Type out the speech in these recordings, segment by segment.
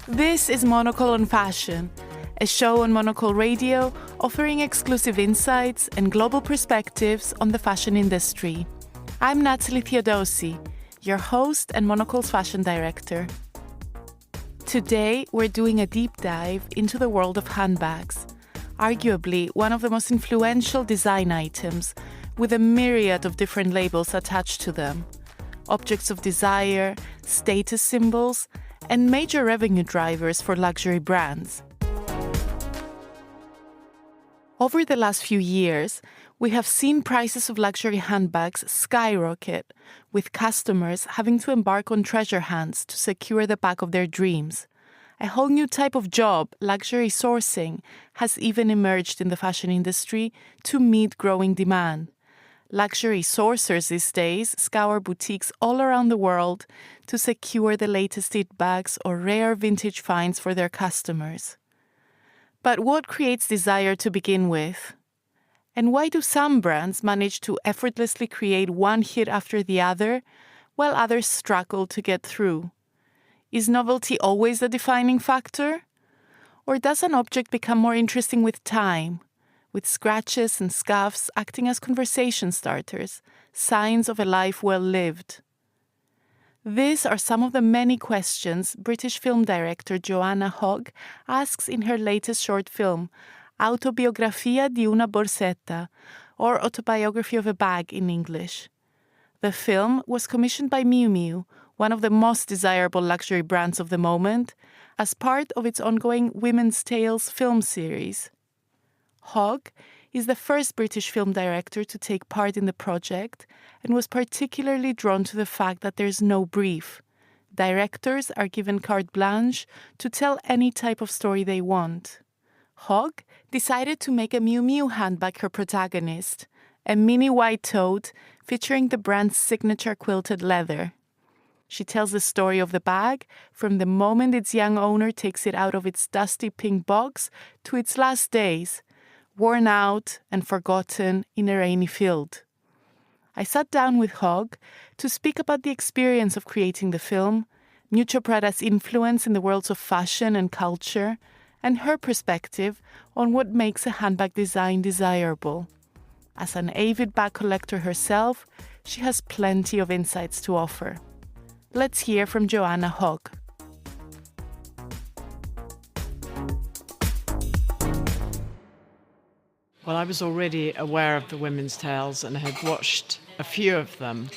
This is Monocle on Fashion, a show on Monocle Radio offering exclusive insights and global perspectives on the fashion industry. I'm Natalie Theodosi, your host and Monocle's fashion director. Today, we're doing a deep dive into the world of handbags, arguably one of the most influential design items, with a myriad of different labels attached to them. Objects of desire, status symbols, and major revenue drivers for luxury brands. Over the last few years, we have seen prices of luxury handbags skyrocket, with customers having to embark on treasure hunts to secure the bag of their dreams. A whole new type of job, luxury sourcing, has even emerged in the fashion industry to meet growing demand. Luxury sourcers these days scour boutiques all around the world to secure the latest it bags or rare vintage finds for their customers. But what creates desire to begin with? And why do some brands manage to effortlessly create one hit after the other, while others struggle to get through? Is novelty always the defining factor? Or does an object become more interesting with time, with scratches and scuffs acting as conversation starters, signs of a life well lived? These are some of the many questions British film director Joanna Hogg asks in her latest short film, Autobiografia di una borsetta, or Autobiography of a Bag in English. The film was commissioned by Miu Miu, one of the most desirable luxury brands of the moment, as part of its ongoing Women's Tales film series. Hogg is the first British film director to take part in the project and was particularly drawn to the fact that there's no brief. Directors are given carte blanche to tell any type of story they want. Hogg decided to make a Miu Miu handbag her protagonist, a mini white tote featuring the brand's signature quilted leather. She tells the story of the bag from the moment its young owner takes it out of its dusty pink box to its last days, worn out and forgotten in a rainy field. I sat down with Hogg to speak about the experience of creating the film, Miuccio Prada's influence in the worlds of fashion and culture, and her perspective on what makes a handbag design desirable. As an avid bag collector herself, she has plenty of insights to offer. Let's hear from Joanna Hogg. Well, I was already aware of the Women's Tales and had watched a few of them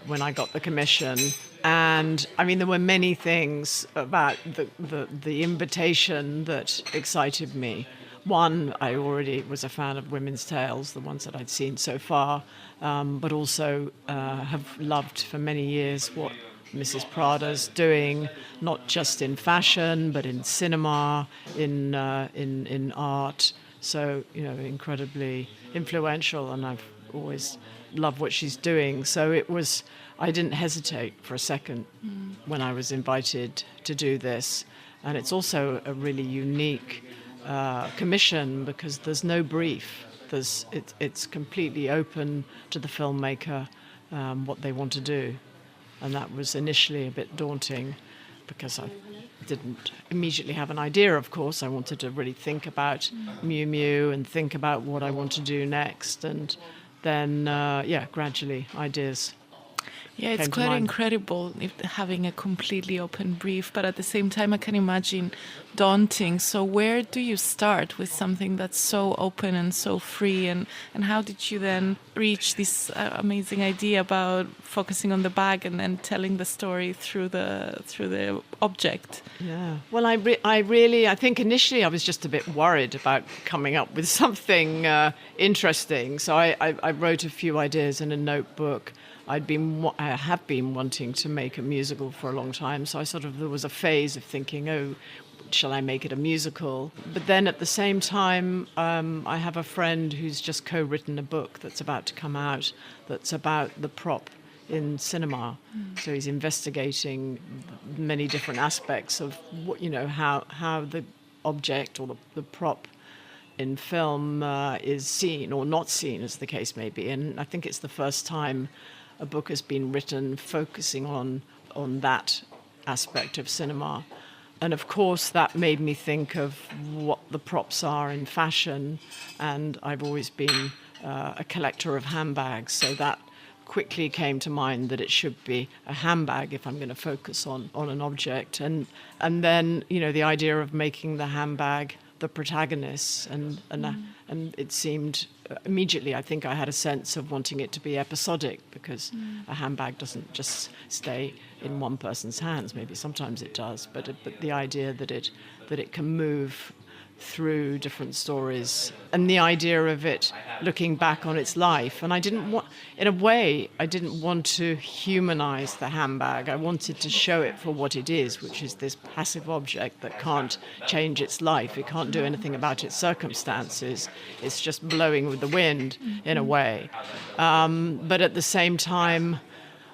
when I got the commission. And I mean, there were many things about the invitation that excited me. One, I already was a fan of Women's Tales, the ones that I'd seen so far, but also have loved for many years what Mrs. Prada's doing, not just in fashion, but in cinema, in art. So, incredibly influential, and I've always loved what she's doing. So I didn't hesitate for a second when I was invited to do this. And it's also a really unique commission because there's no brief. It's completely open to the filmmaker what they want to do. And that was initially a bit daunting because I didn't immediately have an idea, of course. I wanted to really think about Miu Miu and think about what I want to do next. And then, gradually ideas. Yeah, it's quite incredible having a completely open brief, but at the same time, I can imagine daunting. So where do you start with something that's so open and so free? And how did you then reach this amazing idea about focusing on the bag and then telling the story through the object? Yeah. Well, I think initially I was just a bit worried about coming up with something interesting. So I wrote a few ideas in a notebook. I have been wanting to make a musical for a long time, so there was a phase of thinking, shall I make it a musical? But then at the same time, I have a friend who's just co-written a book that's about to come out that's about the prop in cinema. So he's investigating many different aspects of what, how the object or the prop in film is seen or not seen, as the case may be. And I think it's the first time a book has been written focusing on that aspect of cinema. And of course, that made me think of what the props are in fashion. And I've always been a collector of handbags, so that quickly came to mind that it should be a handbag if I'm going to focus on an object. And then, the idea of making the handbag the protagonist, and it seemed immediately, I think I had a sense of wanting it to be episodic, because a handbag doesn't just stay in one person's hands. Maybe sometimes it does, but the idea that it can move through different stories, and the idea of it looking back on its life. And I didn't want to humanize the handbag. I wanted to show it for what it is, which is this passive object that can't change its life. It can't do anything about its circumstances. It's just blowing with the wind in a way. But at the same time,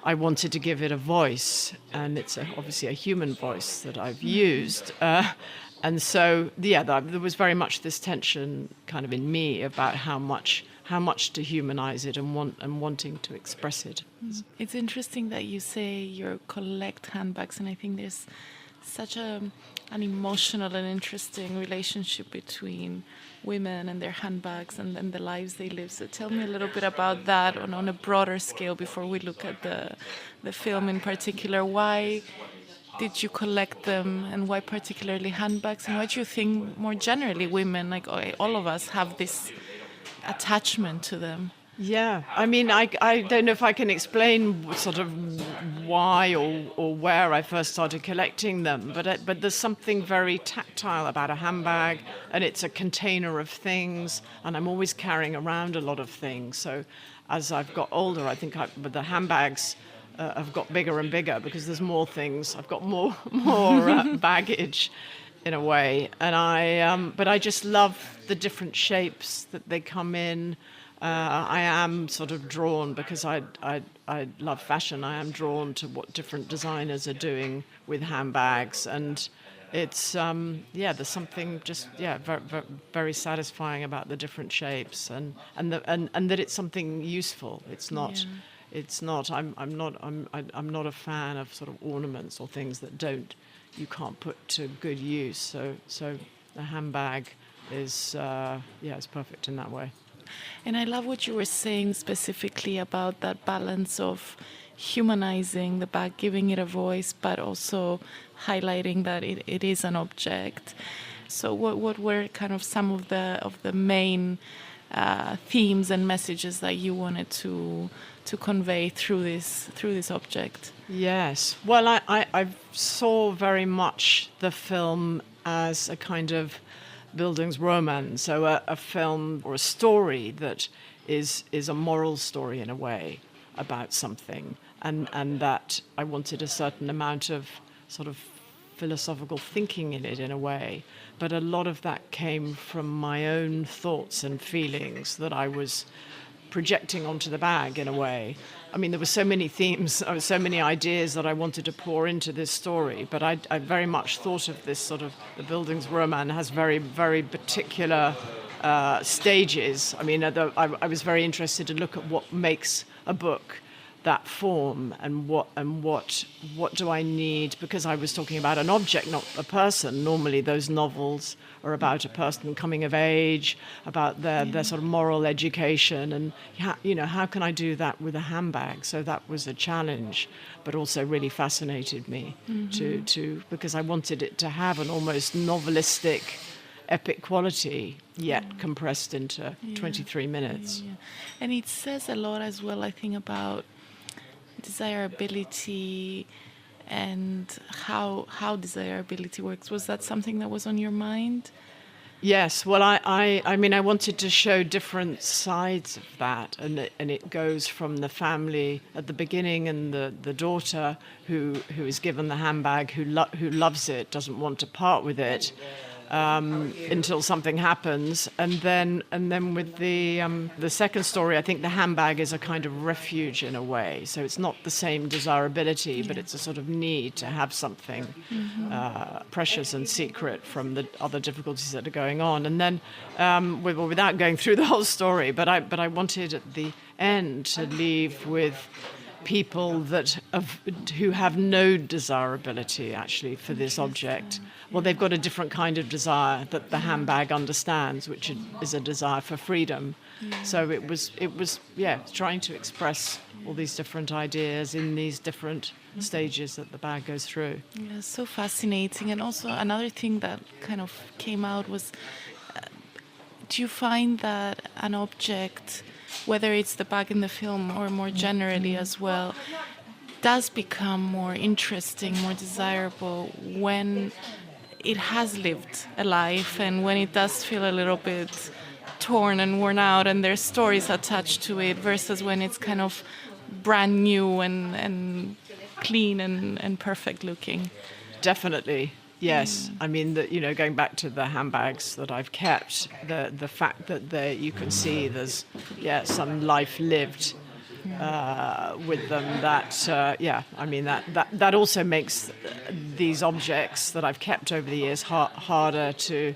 I wanted to give it a voice, and it's obviously a human voice that I've used. And so, there was very much this tension kind of in me about how much to humanize it and wanting to express it. It's interesting that you say you collect handbags, and I think there's such an emotional and interesting relationship between women and their handbags and the lives they live. So tell me a little bit about that on a broader scale before we look at the film in particular. Why did you collect them, and why particularly handbags, and why do you think more generally women, like all of us, have this attachment to them? Yeah, I mean, I don't know if I can explain sort of why or where I first started collecting them, but there's something very tactile about a handbag, and it's a container of things, and I'm always carrying around a lot of things. So as I've got older, I think with the handbags have got bigger and bigger, because there's more things. I've got more baggage in a way, and but I just love the different shapes that they come in. I am sort of drawn, because I love fashion. I am drawn to what different designers are doing with handbags, and it's there's something just very, very satisfying about the different shapes, and that it's something useful. It's not. Yeah. It's not. I'm not a fan of sort of ornaments or things that you can't put to good use. So the handbag is it's perfect in that way. And I love what you were saying specifically about that balance of humanizing the bag, giving it a voice, but also highlighting that it is an object. So what were kind of some of the main themes and messages that you wanted to convey through this object? Yes. Well, I saw very much the film as a kind of Bildungsroman, so a film or a story that is a moral story in a way about something, and that I wanted a certain amount of sort of philosophical thinking in it in a way. But a lot of that came from my own thoughts and feelings that I was projecting onto the bag in a way. I mean, there were so many themes, so many ideas that I wanted to pour into this story, but I very much thought of this sort of, the Bildungsroman has very, very particular stages. I mean, I was very interested to look at what makes a book that form, and what do I need, because I was talking about an object, not a person. Normally those novels are about a person coming of age, about their sort of moral education, and how can I do that with a handbag? So that was a challenge, but also really fascinated me to because I wanted it to have an almost novelistic, epic quality, yet compressed into 23 minutes. Yeah. And it says a lot as well, I think, about desirability and how desirability works. Was that something that was on your mind? Yes. Well, I mean, I wanted to show different sides of that, and it goes from the family at the beginning, and the daughter who is given the handbag, who loves it, doesn't want to part with it, until something happens, and then with the second story, I think the handbag is a kind of refuge in a way. So it's not the same desirability, but it's a sort of need to have something precious and secret from the other difficulties that are going on. And then, without going through the whole story, but I wanted at the end to leave with people who have no desirability actually for this object. Well, they've got a different kind of desire that the handbag understands, which is a desire for freedom. So it was trying to express all these different ideas in these different stages that the bag goes through. Yeah, so fascinating. And also another thing that kind of came out was, do you find that an object, whether it's the bag in the film or more generally as well, does become more interesting, more desirable when it has lived a life and when it does feel a little bit torn and worn out and there's stories attached to it, versus when it's kind of brand new and clean and perfect looking? Definitely. Yes, I mean, going back to the handbags that I've kept, the fact that you can see there's some life lived with them. That also makes these objects that I've kept over the years harder to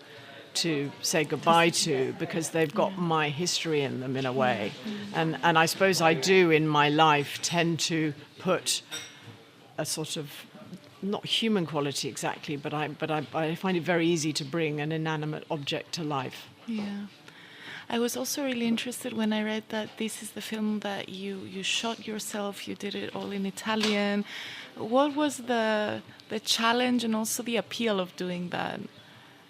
say goodbye to, because they've got my history in them in a way, and I suppose I do in my life tend to put a sort of, not human quality exactly, but I find it very easy to bring an inanimate object to life. Yeah. I was also really interested when I read that this is the film that you shot yourself, you did it all in Italian. What was the challenge and also the appeal of doing that?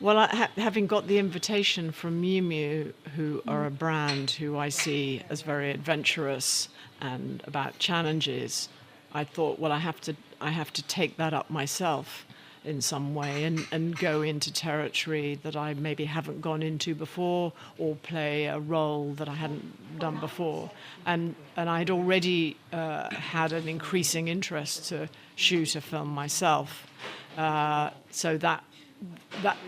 Well, having got the invitation from Miu Miu, who are a brand who I see as very adventurous and about challenges, I thought, well, I have to take that up myself in some way and go into territory that I maybe haven't gone into before, or play a role that I hadn't done before. And I'd already had an increasing interest to shoot a film myself. So that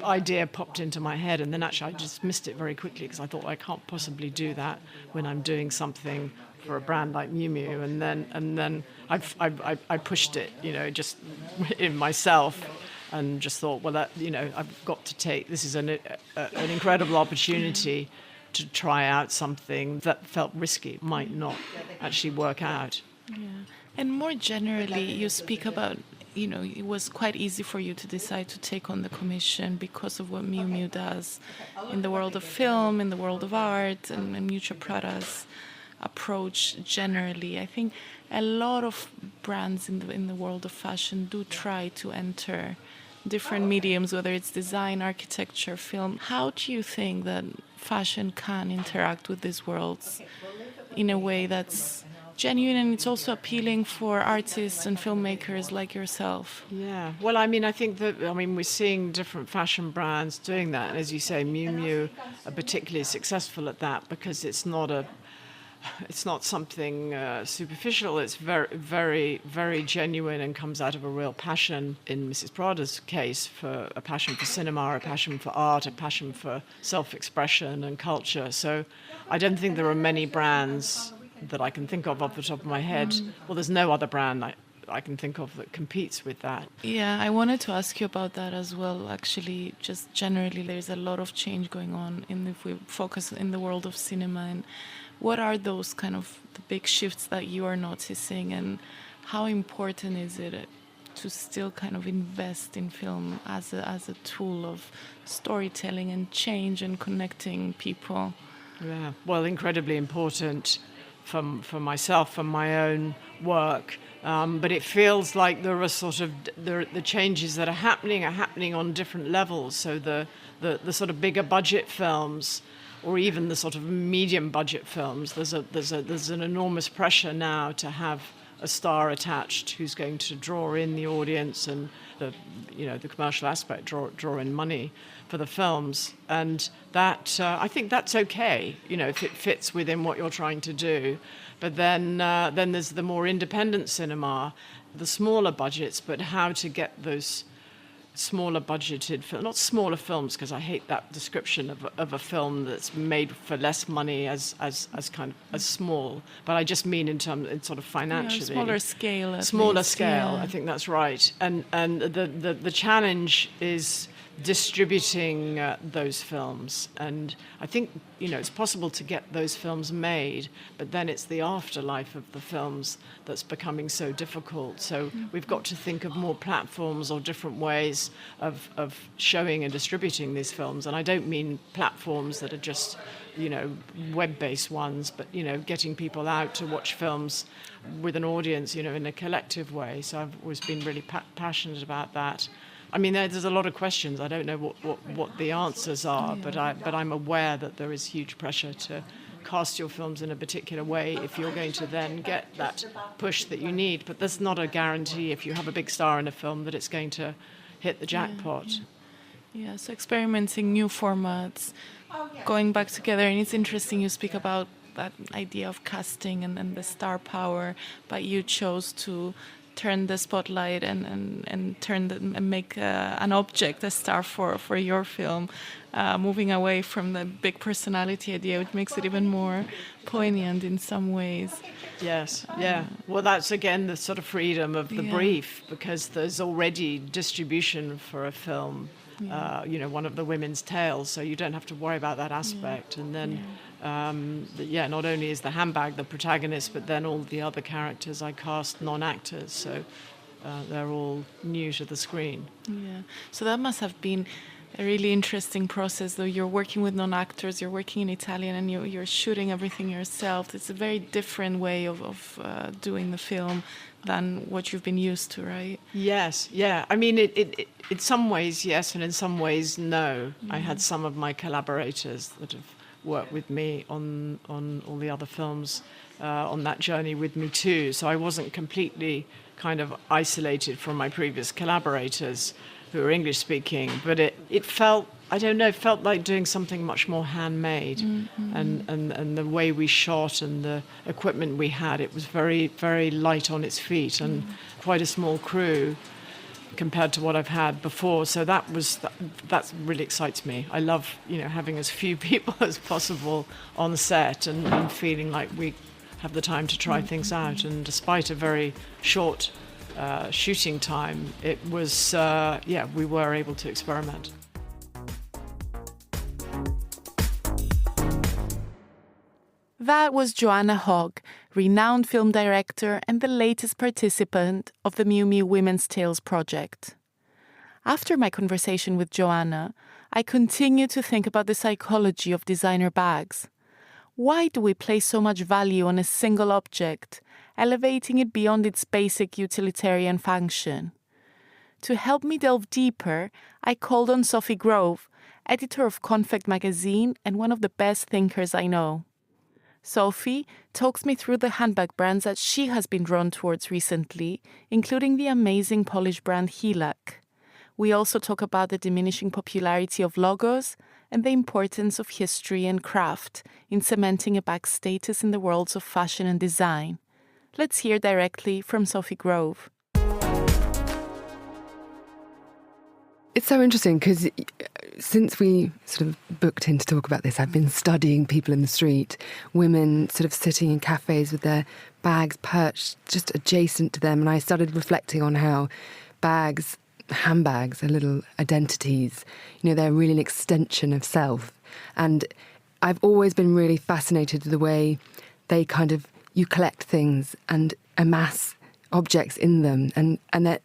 idea popped into my head, and then actually I dismissed it very quickly because I thought I can't possibly do that when I'm doing something for a brand like Miu Miu, and then I pushed it, just in myself, and just thought, well, I've got to take this is an incredible opportunity to try out something that felt risky, might not actually work out. Yeah. And more generally, you speak about, it was quite easy for you to decide to take on the commission because of what Miu Miu does in the world of film, in the world of art, and Miuccia Prada's approach generally. I think a lot of brands in the world of fashion do try to enter different mediums, whether it's design, architecture, film. How do you think that fashion can interact with these worlds in a way that's genuine and it's also appealing for artists and filmmakers like yourself? Yeah, well, I think we're seeing different fashion brands doing that, and as you say, Miu Miu are particularly successful at that because it's not something superficial. It's very, very, very genuine and comes out of a real passion, in Mrs. Prada's case, for a passion for cinema, a passion for art, a passion for self-expression and culture. So I don't think there are many brands that I can think of off the top of my head. Well, there's no other brand I can think of that competes with that. Yeah, I wanted to ask you about that as well. Actually, just generally, there's a lot of change going on if we focus in the world of cinema. And what are those kind of the big shifts that you are noticing, and how important is it to still kind of invest in film as a tool of storytelling and change and connecting people? Yeah, well, incredibly important for myself and my own work. But it feels like there are the changes that are happening on different levels. So the sort of bigger budget films, or even the sort of medium budget films, there's an enormous pressure now to have a star attached who's going to draw in the audience and the commercial aspect, draw in money for the films, and that I think that's okay, if it fits within what you're trying to do. But then there's the more independent cinema, the smaller budgets, but how to get those smaller budgeted film, not smaller films, because I hate that description of a film that's made for less money as kind of as small, but I just mean in sort of financially. Smaller scale. Smaller scale, I think that's right. And the challenge is distributing those films, and I think it's possible to get those films made, but then it's the afterlife of the films that's becoming so difficult. So we've got to think of more platforms or different ways of showing and distributing these films. And I don't mean platforms that are just web-based ones, but getting people out to watch films with an audience in a collective way. So I've always been really passionate about that. I mean, there's a lot of questions. I don't know what the answers are, but I'm aware that there is huge pressure to cast your films in a particular way if you're going to then get that push that you need. But there's not a guarantee if you have a big star in a film that it's going to hit the jackpot. Yeah, so experimenting new formats, going back together. And it's interesting you speak about that idea of casting and the star power, but you chose to turn the spotlight and make an object a star for your film, moving away from the big personality idea, which makes it even more poignant in some ways. Yes, yeah. Well, that's again the sort of freedom of the brief, because there's already distribution for a film. One of the women's tales, so you don't have to worry about that aspect. And then, not only is the handbag the protagonist, but then all the other characters I cast non-actors, so they're all new to the screen. Yeah. So that must have been a really interesting process, though. You're working with non-actors, you're working in Italian, and you're shooting everything yourself. It's a very different way of doing the film than what you've been used to, right? Yes, yeah. I mean, it in some ways, yes, and in some ways, no. I had some of my collaborators that have worked with me on all the other films on that journey with me too. So I wasn't completely kind of isolated from my previous collaborators who were English speaking, but it felt, I don't know, it felt like doing something much more handmade. And the way we shot and the equipment we had, it was very, very light on its feet and quite a small crew compared to what I've had before. So that really excites me. I love, having as few people as possible on set and feeling like we have the time to try things out. And despite a very short shooting time, it was, we were able to experiment. That was Joanna Hogg, renowned film director and the latest participant of the Miu Miu Women's Tales project. After my conversation with Joanna, I continued to think about the psychology of designer bags. Why do we place so much value on a single object, elevating it beyond its basic utilitarian function? To help me delve deeper, I called on Sophie Grove, editor of Konfekt magazine and one of the best thinkers I know. Sophie talks me through the handbag brands that she has been drawn towards recently, including the amazing Polish brand Hilak. We also talk about the diminishing popularity of logos and the importance of history and craft in cementing a bag's status in the worlds of fashion and design. Let's hear directly from Sophie Grove. It's so interesting because since we sort of booked in to talk about this, I've been studying people in the street, women sort of sitting in cafes with their bags perched just adjacent to them. And I started reflecting on how bags, handbags are little identities. They're really an extension of self. And I've always been really fascinated with the way they you collect things and amass objects in them and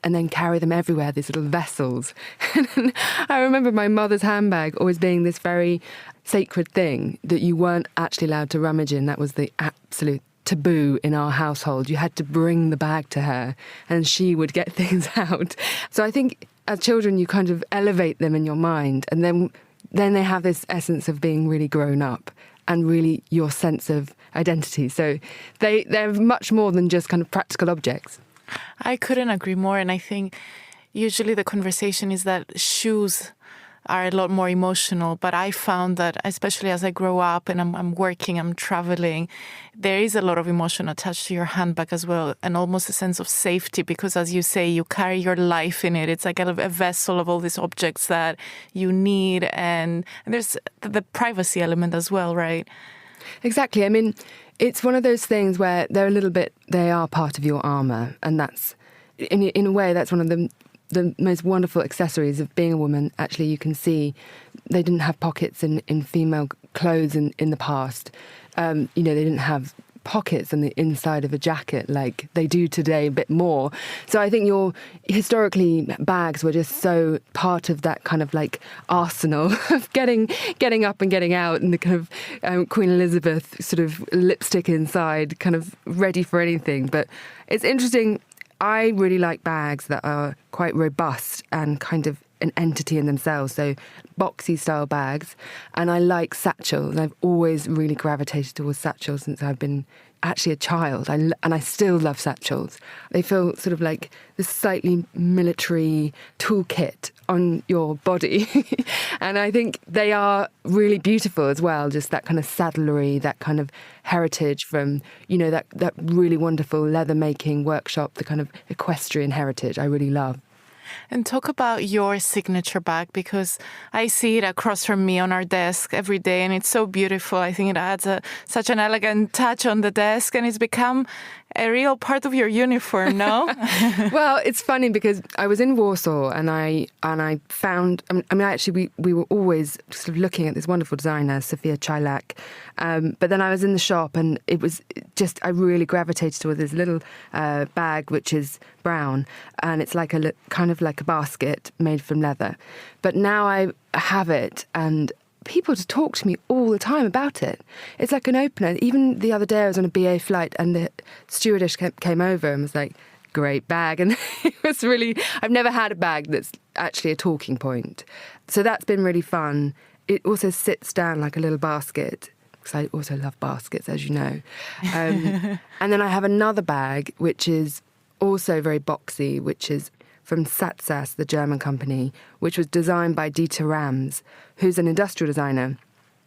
then carry them everywhere, these little vessels. And I remember my mother's handbag always being this very sacred thing that you weren't actually allowed to rummage in. That was the absolute taboo in our household. You had to bring the bag to her and she would get things out. So I think as children you kind of elevate them in your mind, and then they have this essence of being really grown up and really your sense of identity. So they're much more than just kind of practical objects. I couldn't agree more. And I think usually the conversation is that shoes are a lot more emotional. But I found that, especially as I grow up and I'm working, I'm traveling, there is a lot of emotion attached to your handbag as well, and almost a sense of safety because, as you say, you carry your life in it. It's like a vessel of all these objects that you need, and there's the privacy element as well, right? Exactly. I mean, it's one of those things where they are part of your armour, and that's, in a way, that's one of the most wonderful accessories of being a woman. Actually, you can see they didn't have pockets in female clothes in the past. They didn't have pockets on the inside of a jacket like they do today, a bit more. So I think historically bags were just so part of that kind of like arsenal of getting up and getting out, and the kind of Queen Elizabeth sort of lipstick inside, kind of ready for anything. But it's interesting. I really like bags that are quite robust and kind of an entity in themselves, so boxy style bags. And I like satchels. I've always really gravitated towards satchels since I've been actually a child, and I still love satchels. They feel sort of like this slightly military toolkit on your body. And I think they are really beautiful as well, just that kind of saddlery, that kind of heritage from, that really wonderful leather making workshop, the kind of equestrian heritage I really love. And talk about your signature bag, because I see it across from me on our desk every day, and it's so beautiful. I think it adds such an elegant touch on the desk, and it's become a real part of your uniform, no? Well, it's funny because I was in Warsaw and I found, actually we were always sort of looking at this wonderful designer, Sofia Chilak. But then I was in the shop and it was just, I really gravitated towards this little bag, which is brown, and it's like kind of like a basket made from leather. But now I have it, and people just talk to me all the time about it. It's like an opener. Even the other day I was on a BA flight and the stewardess came over and was like, great bag. And it was really, I've never had a bag that's actually a talking point. So that's been really fun. It also sits down like a little basket, because I also love baskets, as you know. And then I have another bag, which is also very boxy, which is from Satsas, the German company, which was designed by Dieter Rams, who's an industrial designer.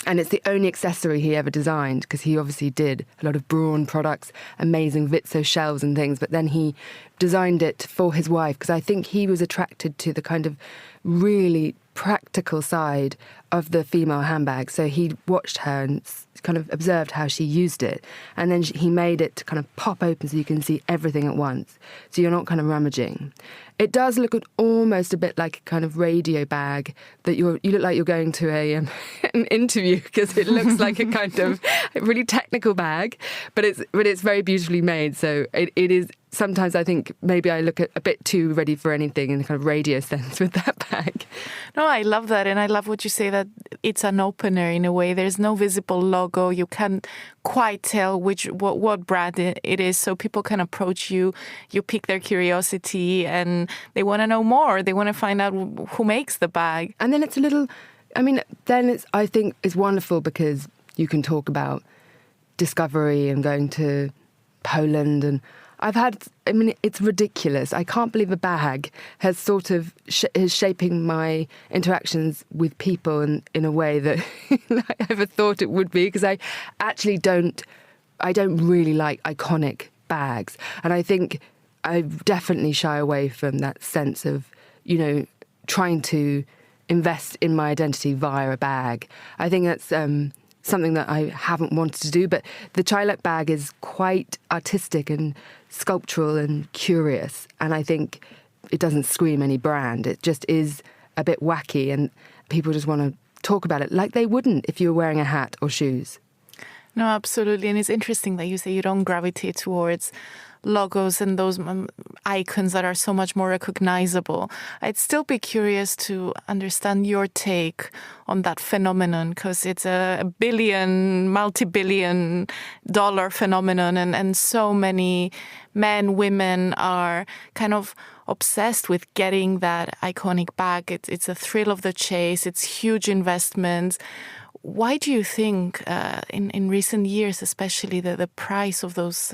And it's the only accessory he ever designed, because he obviously did a lot of Braun products, amazing Vitso shelves and things, but then he designed it for his wife, because I think he was attracted to the kind of really practical side of the female handbag. So he watched her and kind of observed how she used it. And then he made it to kind of pop open so you can see everything at once. So you're not kind of rummaging. It does look almost a bit like a kind of radio bag that you look like you're going to an interview, because it looks like a kind of really technical bag, but it's very beautifully made. So it is. Sometimes I think maybe I look a bit too ready for anything in a kind of radio sense with that bag. No, I love that. And I love what you say, that it's an opener in a way. There's no visible logo. You can't quite tell what brand it is. So people can approach you. You pique their curiosity and they want to know more. They want to find out who makes the bag. And then it's a little, I think it's wonderful because you can talk about discovery and going to Poland, and it's ridiculous. I can't believe a bag has sort of is shaping my interactions with people in a way that I ever thought it would be, because I actually don't really like iconic bags. And I think I definitely shy away from that sense of, trying to invest in my identity via a bag. I think that's something that I haven't wanted to do, but the Chilak bag is quite artistic and sculptural and curious, and I think it doesn't scream any brand. It just is a bit wacky, and people just want to talk about it like they wouldn't if you were wearing a hat or shoes. No, absolutely. And it's interesting that you say you don't gravitate towards logos and those icons that are so much more recognizable. I'd still be curious to understand your take on that phenomenon, because it's a multi-billion dollar phenomenon, and so many men, women are kind of obsessed with getting that iconic bag. It's a thrill of the chase. It's huge investments. Why do you think in recent years, especially, the price of those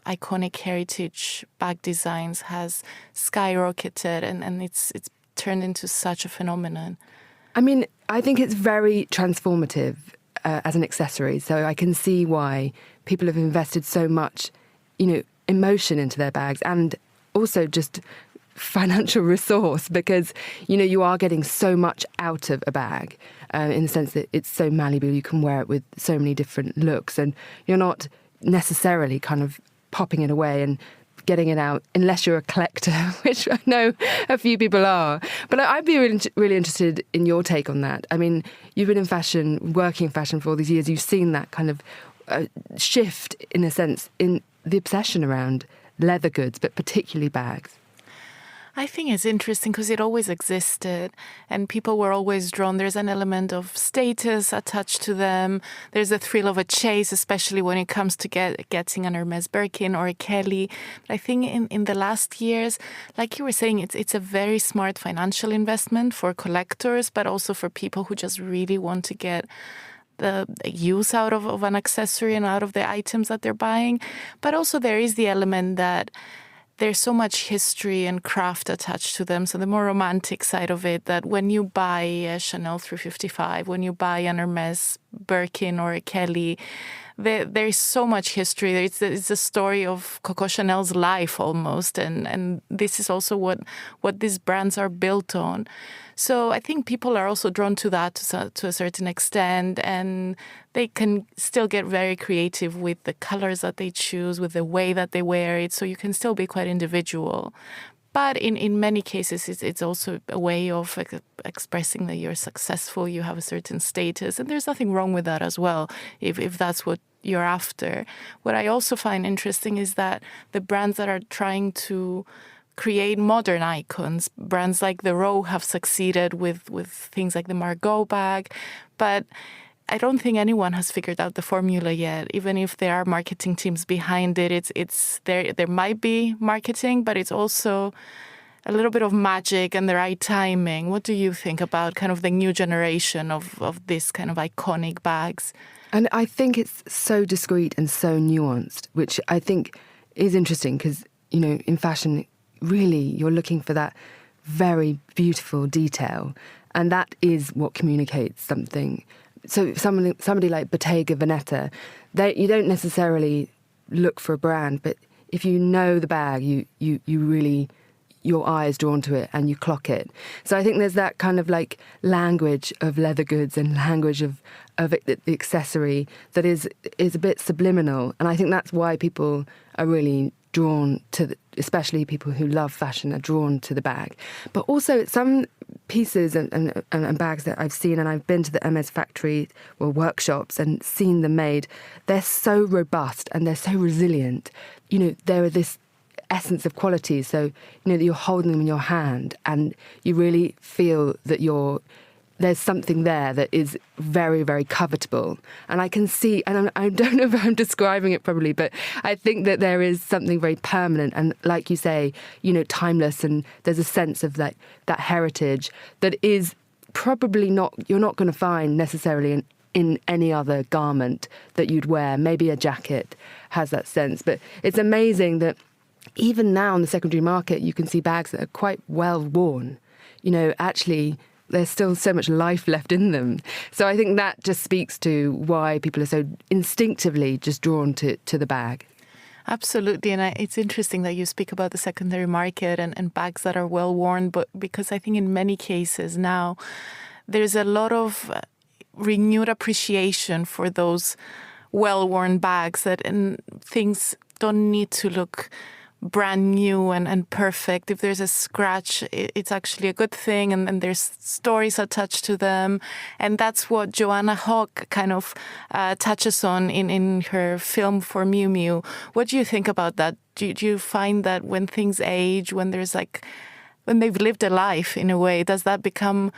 iconic heritage bag designs has skyrocketed and it's turned into such a phenomenon? I mean, I think it's very transformative as an accessory. So I can see why people have invested so much, emotion into their bags, and also just financial resource, because, you are getting so much out of a bag in the sense that it's so malleable. You can wear it with so many different looks, and you're not necessarily kind of popping it away and getting it out, unless you're a collector, which I know a few people are. But I'd be really interested in your take on that. I mean, you've been in fashion, working in fashion for all these years. You've seen that kind of shift, in a sense, in the obsession around leather goods, but particularly bags. I think it's interesting because it always existed and people were always drawn. There's an element of status attached to them. There's a thrill of a chase, especially when it comes to getting an Hermes Birkin or a Kelly. But I think in the last years, like you were saying, it's a very smart financial investment for collectors, but also for people who just really want to get the use out of an accessory and out of the items that they're buying. But also there is the element that there's so much history and craft attached to them. So the more romantic side of it, that when you buy a Chanel 355, when you buy an Hermes Birkin or a Kelly, there's so much history. It's a story of Coco Chanel's life almost. And this is also what these brands are built on. So I think people are also drawn to that to a certain extent, and they can still get very creative with the colors that they choose, with the way that they wear it. So you can still be quite individual. But in many cases, it's also a way of expressing that you're successful, you have a certain status, and there's nothing wrong with that as well, if that's what you're after. What I also find interesting is that the brands that are trying to create modern icons, brands like the Row have succeeded with things like the Margot bag, but I don't think anyone has figured out the formula yet. Even if there are marketing teams behind it, it's there might be marketing, but it's also a little bit of magic and the right timing. What do you think about kind of the new generation of this kind of iconic bags? And I think it's so discreet and so nuanced, which I think is interesting because, in fashion, really you're looking for that very beautiful detail, and that is what communicates something. So somebody like Bottega Veneta, you don't necessarily look for a brand, but if you know the bag, you really, your eye is drawn to it and you clock it. So I think there's that kind of like language of leather goods and language of the accessory that is a bit subliminal. And I think that's why people are really drawn to, especially people who love fashion, are drawn to the bag. But also some pieces and bags that I've seen, and I've been to the Hermes factory or workshops and seen them made, they're so robust and they're so resilient. There are this essence of quality. So, that you're holding them in your hand and you really feel that there's something there that is very, very covetable. And I can see, and I don't know if I'm describing it properly, but I think that there is something very permanent and, like you say, timeless. And there's a sense of that heritage that is probably you're not going to find necessarily in any other garment that you'd wear. Maybe a jacket has that sense. But it's amazing that even now in the secondary market, you can see bags that are quite well worn. Actually, there's still so much life left in them. So I think that just speaks to why people are so instinctively just drawn to the bag. Absolutely. And it's interesting that you speak about the secondary market and bags that are well worn, but because I think in many cases now there's a lot of renewed appreciation for those well-worn bags and things don't need to look brand new and perfect. If there's a scratch, it's actually a good thing, and there's stories attached to them. And that's what Joanna Hogg kind of touches on in her film for Miu Miu. What do you think about that? Do you find that when things age, when they've lived a life in a way, does that become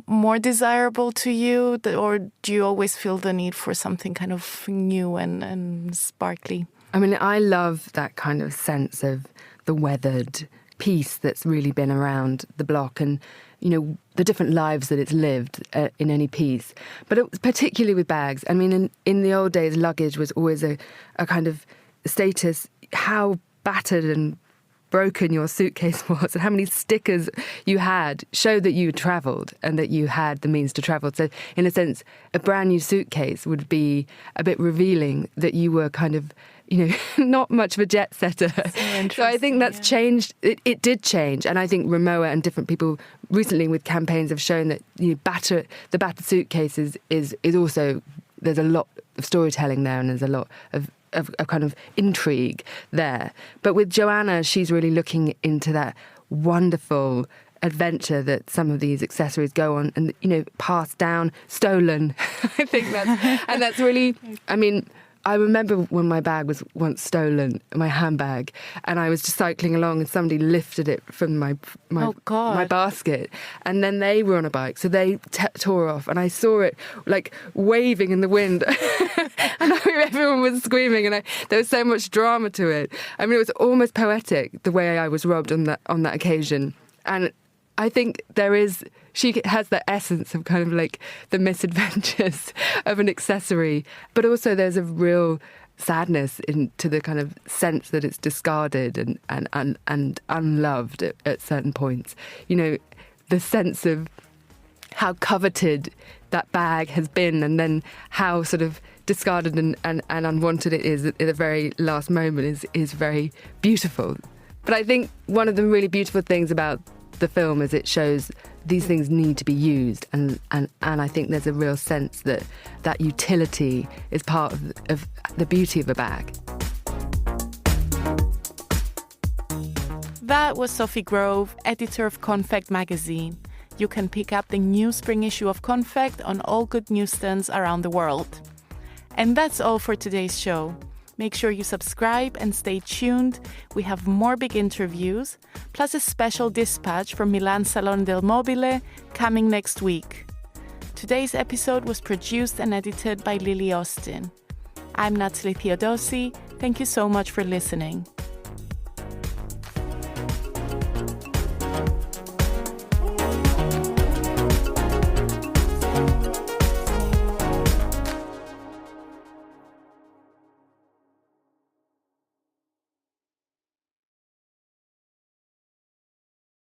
more desirable to you, or do you always feel the need for something kind of new and sparkly? I mean, I love that kind of sense of the weathered piece that's really been around the block and, the different lives that it's lived in any piece. But particularly with bags. I mean, in the old days, luggage was always a kind of status. How battered and broken your suitcase was and how many stickers you had showed that you travelled and that you had the means to travel. So in a sense, a brand new suitcase would be a bit revealing that you were kind of, not much of a jet setter. So I think that's changed. It did change. And I think Rimowa and different people recently with campaigns have shown that the battered suitcases is also, there's a lot of storytelling there and there's a lot of kind of intrigue there. But with Joanna, she's really looking into that wonderful adventure that some of these accessories go on and, passed down, stolen. I think that's really, I remember when my bag was once stolen, my handbag, and I was just cycling along and somebody lifted it from my basket, and then they were on a bike, so they tore off, and I saw it like waving in the wind, and everyone was screaming, and there was so much drama to it. It was almost poetic the way I was robbed on that occasion, and I think she has the essence of kind of like the misadventures of an accessory, but also there's a real sadness into the kind of sense that it's discarded and unloved at certain points. The sense of how coveted that bag has been and then how sort of discarded and unwanted it is at the very last moment is very beautiful. But I think one of the really beautiful things about the film is it shows these things need to be used, and I think there's a real sense that utility is part of the beauty of a bag. That was Sophie Grove, editor of Konfekt magazine. You can pick up the new spring issue of Konfekt on all good newsstands around the world. And that's all for today's show. Make sure you subscribe and stay tuned. We have more big interviews, plus a special dispatch from Milan Salone del Mobile coming next week. Today's episode was produced and edited by Lily Austin. I'm Natalie Theodosi. Thank you so much for listening.